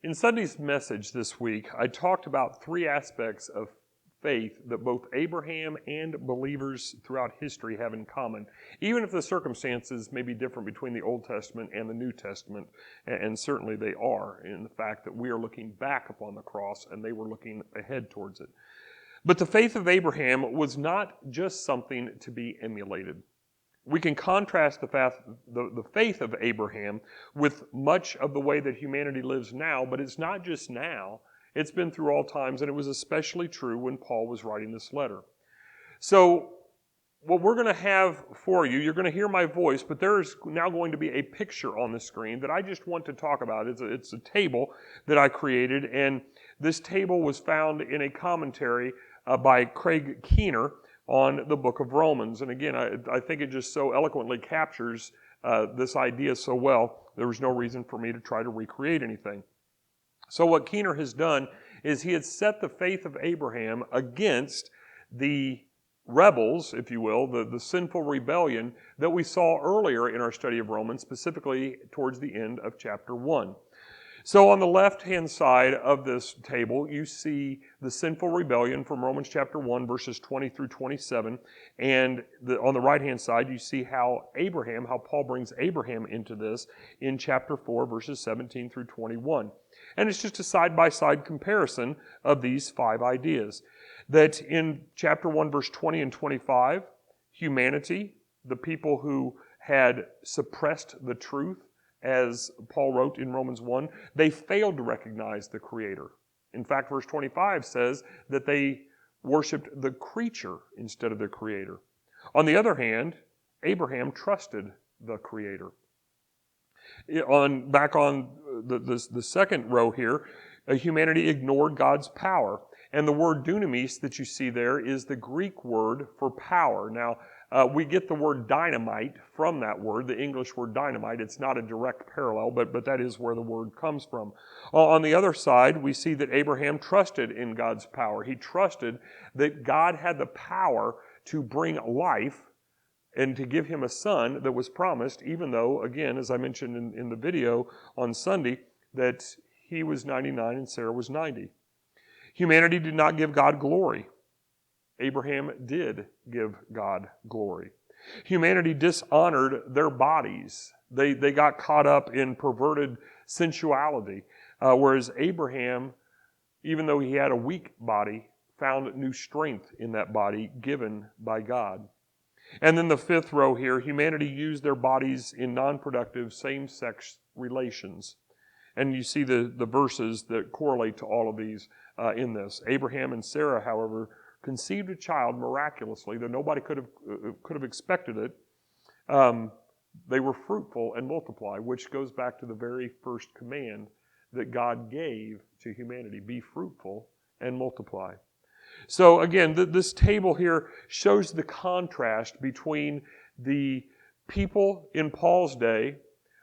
In Sunday's message this week, I talked about three aspects of faith that both Abraham and believers throughout history have in common, even if the circumstances may be different between the Old Testament and the New Testament, and certainly they are, in the fact that we are looking back upon the cross and they were looking ahead towards it. But the faith of Abraham was not just something to be emulated. We can contrast the faith of Abraham with much of the way that humanity lives now, but it's not just now. It's been through all times, and it was especially true when Paul was writing this letter. So what we're going to have for you, you're going to hear my voice, but there is now going to be a picture on the screen that I just want to talk about. It's a table that I created, and this table was found in a commentary by Craig Keener on the book of Romans. And again, I think it just so eloquently captures this idea so well, there was no reason for me to try to recreate anything. So what Keener has done is he has set the faith of Abraham against the rebels, if you will, the sinful rebellion that we saw earlier in our study of Romans, specifically towards the end of chapter 1. So on the left-hand side of this table, you see the sinful rebellion from Romans chapter 1, verses 20 through 27. And on the right-hand side, you see how Paul brings Abraham into this in chapter 4, verses 17 through 21. And it's just a side-by-side comparison of these five ideas. That in chapter 1, verse 20 and 25, humanity, the people who had suppressed the truth, as Paul wrote in Romans 1, they failed to recognize the Creator. In fact, verse 25 says that they worshipped the creature instead of the Creator. On the other hand, Abraham trusted the Creator. Back on the second row here, humanity ignored God's power. And the word dunamis that you see there is the Greek word for power. Now, we get the word dynamite from that word, the English word dynamite. It's not a direct parallel, but that is where the word comes from. On the other side, we see that Abraham trusted in God's power. He trusted that God had the power to bring life and to give him a son that was promised, even though, again, as I mentioned in the video on Sunday, that he was 99 and Sarah was 90. Humanity did not give God glory. Abraham did give God glory. Humanity dishonored their bodies. They got caught up in perverted sensuality, whereas Abraham, even though he had a weak body, found new strength in that body given by God. And then the fifth row here, humanity used their bodies in non-productive same-sex relations. And you see the verses that correlate to all of these in this. Abraham and Sarah, however, conceived a child miraculously, though nobody could have expected it. They were fruitful and multiply, which goes back to the very first command that God gave to humanity: be fruitful and multiply. So again, this table here shows the contrast between the people in Paul's day,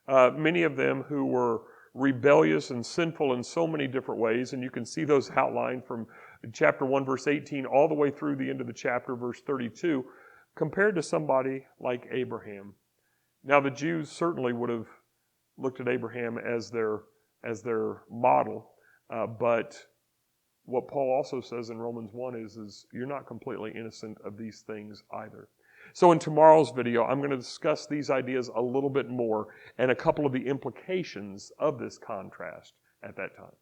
many of them who were rebellious and sinful in so many different ways, and you can see those outlined from chapter 1, verse 18, all the way through the end of the chapter, verse 32, compared to somebody like Abraham. Now, the Jews certainly would have looked at Abraham as their model, but what Paul also says in Romans 1 is you're not completely innocent of these things either. So in tomorrow's video, I'm going to discuss these ideas a little bit more and a couple of the implications of this contrast at that time.